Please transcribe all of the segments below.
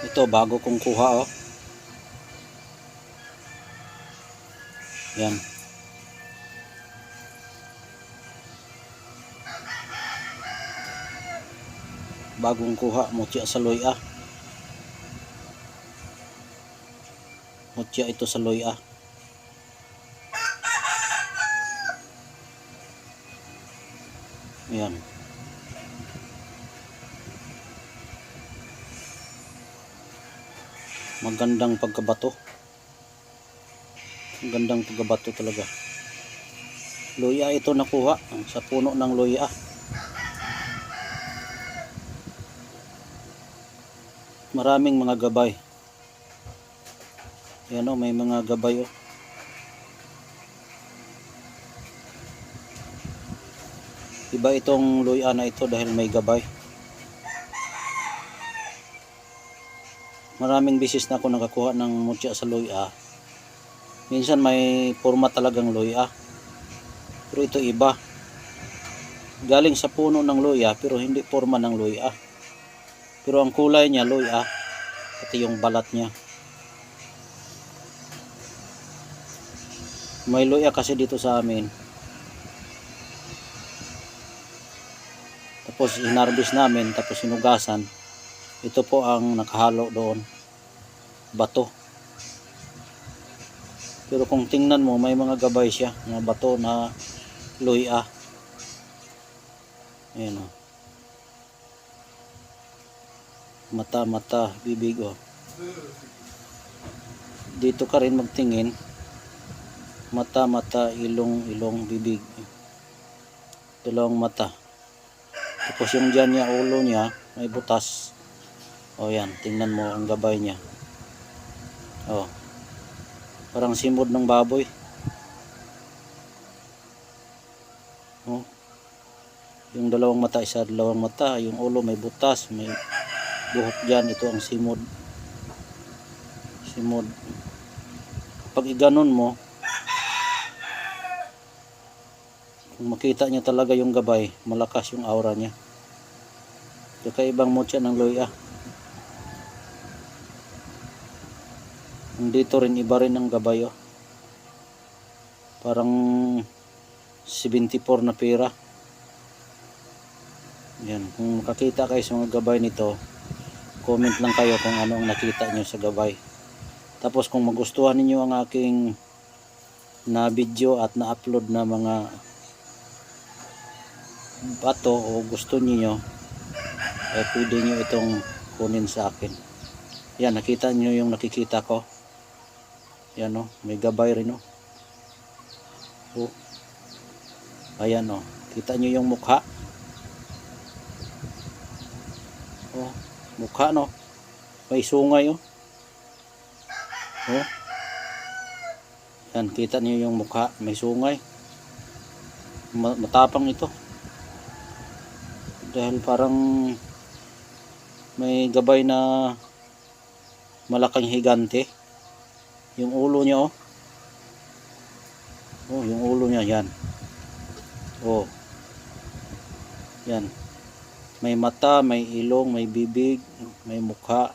Ito bago kong kuha, oh. Yan. Bagong kuha, mutya sa loya. Mutya ito sa loya. Yan. Magandang pagkabato. Magandang pagkabato talaga. Loya ito nakuha sa puno ng loya. Maraming mga gabay. Yan, oh, may mga gabay, oh. Iba itong loya na ito dahil may gabay. Maraming bisis na ako nakakuha ng mutya sa loya. Minsan may forma talagang loya. Pero ito iba. Galing sa puno ng loya pero hindi forma ng loya. Pero ang kulay niya loya, pati yung balat niya. May loya kasi dito sa amin. Tapos hinarbis namin, tapos sinugasan. Ito po ang nakahalo doon. Bato. Pero kung tingnan mo, may mga gabay siya na bato na loya. Ayan, oh. Mata, bibig, oh. Dito ka rin magtingin. Mata, ilong, bibig. Dalawang mata. Tapos yung dyan niya, ulo niya, may butas. O yan, tingnan mo ang gabay niya. O. Parang simod ng baboy. O. Yung dalawang mata, dalawang mata. Yung ulo may butas, may buhok dyan. Ito ang simod. Simod. Kapag iganon mo, kung makita niya talaga yung gabay, malakas yung aura niya. Kakaibang mutya ng loya. Dito rin iba rin ang gabay, oh. Parang 74 na pera. Yan, kung makakita kayo sa mga gabay nito, comment lang kayo kung ano ang nakita nyo sa gabay. Tapos kung magustuhan niyo ang aking na video at na upload na mga bato o gusto niyo, eh pwede nyo itong kunin sa akin. Yan, nakita nyo yung nakikita ko. Yan, oh, may gabay rin, oh. Oh. Ayan, oh, kita nyo yung mukha. Oh, mukha, no, may sungay, oh. Oh. Yan, kita nyo yung mukha, may sungay. Matapang ito. Dahil parang may gabay na malaking higante. Yung ulo niya, oh. Oh, yung ulo niya, yan. Oh. Yan. May mata, may ilong, may bibig, may mukha,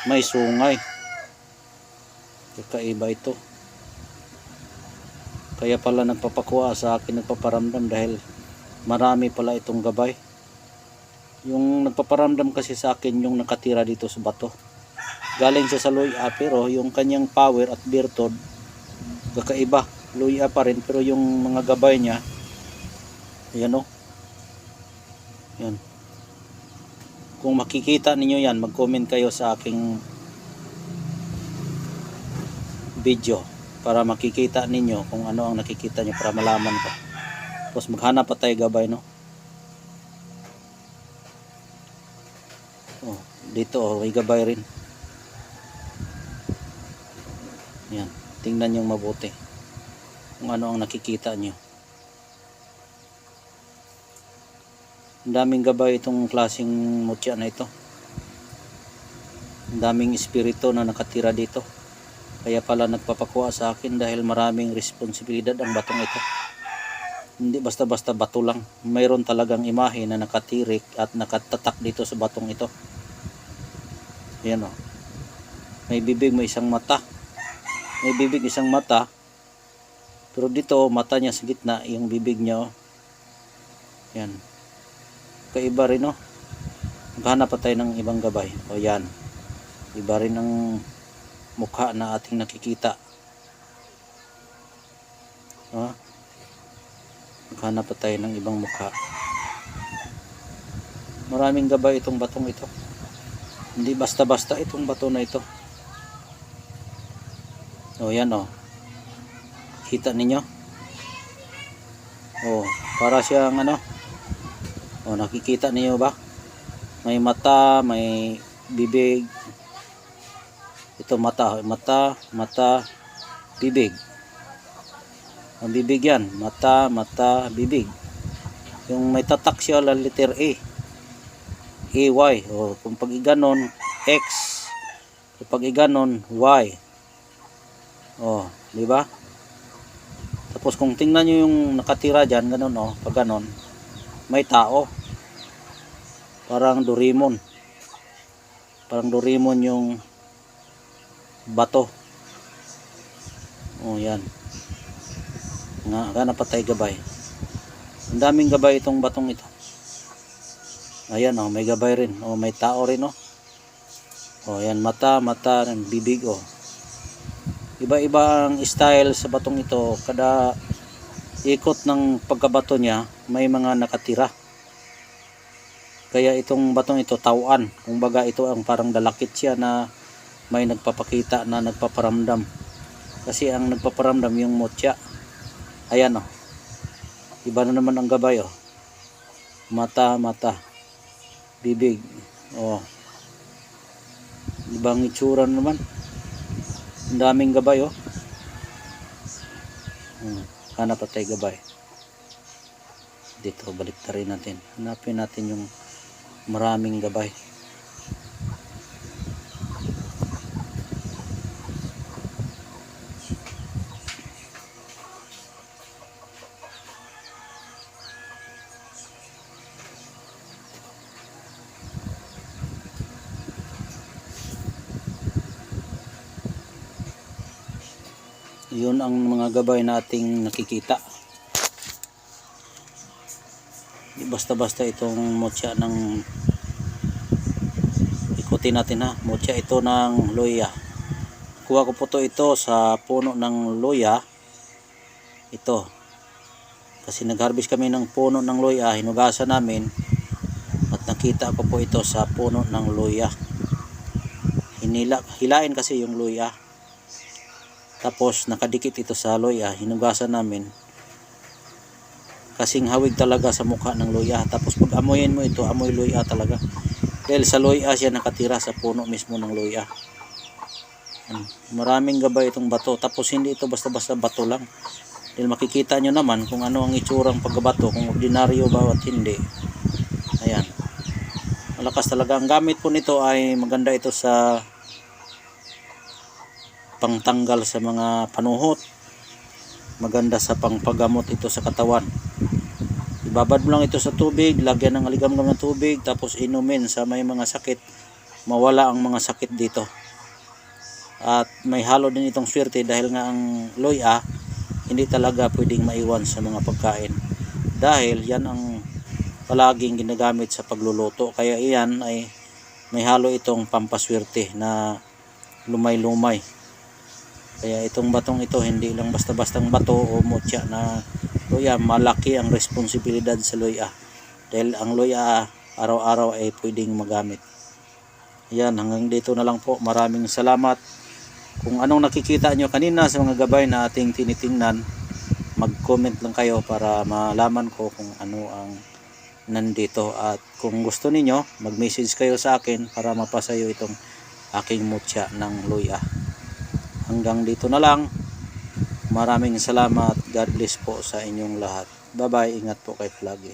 may sungay. Kakaiba ito. Kaya pala nagpapakuha sa akin, nagpaparamdam dahil marami pala itong gabay. Yung nagpaparamdam kasi sa akin yung nakatira dito sa bato. Galing sa loya pero yung kanyang power at virtud kakaiba. Loya pa rin pero yung mga gabay niya, ayan, oh. Yan. Kung makikita ninyo yan, mag-comment kayo sa aking video para makikita ninyo kung ano ang nakikita nyo para malaman ko. Tapos maghanap pa tayo gabay, no. Oh, dito, oh, may gabay rin. Yan, tingnan nyo mabuti kung ano ang nakikita nyo. Ang daming gabay itong klaseng mutya na ito. Ang daming espiritu na nakatira dito. Kaya pala nagpapakuha sa akin dahil maraming responsibilidad ang batong ito. Hindi basta-basta bato lang. Mayroon talagang imahe na nakatirik at nakatatak dito sa batong ito. Yan, oh. May bibig, may isang mata. May bibig, isang mata. Pero dito, mata niya sa gitna, yung bibig niya, oh. Yan. Kaiba rin, oh. Maghanap pa tayo ng ibang gabay. O yan. Iba rin ang mukha na ating nakikita. Maghanap pa tayo ng ibang mukha. Maraming gabay itong batong ito. Hindi basta-basta itong bato na ito. O yan, o. Kita ninyo? O, para siyang ano. O, nakikita niyo ba? May mata, may bibig. Ito mata, bibig. Ang bibig yan, mata, bibig. Yung may tatak siya la letter A. AY. O kung pag iganon X. Kung pag iganon Y. O, di ba? Tapos kung tingnan niyo yung nakatira diyan, ganun, o, pag ganon, may tao. Parang Doraemon. Parang Doraemon yung bato. O, yan. Nga napatay gabay. Ang daming gabay itong batong ito. Ayan, o, may gabay rin. O, may tao rin, o. O, yan, mata, bibig, o. Iba-iba ang style sa batong ito. Kada ikot ng pagkabato niya, may mga nakatira. Kaya itong batong ito, tauan. Kung baga ito ang parang dalakit siya na may nagpapakita na nagpaparamdam. Kasi ang nagpaparamdam yung motya. Ayan, o. Iba na naman ang gabay, o. Mata, bibig. O. Ibang itsura naman. Ang daming gabay, o. Hanap pa tayo gabay. Dito, balik na rin natin. Hanapin natin yung maraming gabay. Yun ang mga gabay nating nakikita. Basta-basta itong motya ng ikutin natin, ha. Motya ito ng loya. Kuha ko po ito sa puno ng loya. Ito. Kasi nag-harvest kami ng puno ng loya. Hinugasan namin. At nakita ko po ito sa puno ng loya. Hilain kasi yung loya. Tapos nakadikit ito sa loya. Hinugasan namin. Kasing hawig talaga sa mukha ng loya. Tapos pag amoyin mo ito, amoy loya talaga. Dahil sa loya siya nakatira sa puno mismo ng loya. Maraming gabay itong bato. Tapos hindi ito basta-basta bato lang. Dahil makikita nyo naman kung ano ang itsurang pagbato. Kung ordinaryo ba at hindi. Ayan. Malakas talaga. Ang gamit po nito ay maganda ito sa pangtanggal sa mga panuhot. Maganda sa pangpagamot ito sa katawan. Ibabad mo lang ito sa tubig, lagyan ng aligam-gam ng tubig, tapos inumin sa may mga sakit. Mawala ang mga sakit dito. At may halo din itong swerte dahil nga ang loya hindi talaga pwedeng maiwan sa mga pagkain. Dahil yan ang palaging ginagamit sa pagluluto. Kaya iyan ay may halo itong pampaswerte na lumay-lumay. Kaya itong batong ito hindi lang basta-bastang bato o motya na loya. Malaki ang responsibilidad sa loya. Dahil ang loya araw-araw ay pwedeng magamit. Yan, hanggang dito na lang po. Maraming salamat. Kung anong nakikita nyo kanina sa mga gabay na ating tinitingnan, mag-comment lang kayo para malaman ko kung ano ang nandito. At kung gusto niyo, mag-message kayo sa akin para mapasayo itong aking motya ng loya. Hanggang dito na lang. Maraming salamat. God bless po sa inyong lahat. Bye bye. Ingat po kayo palagi.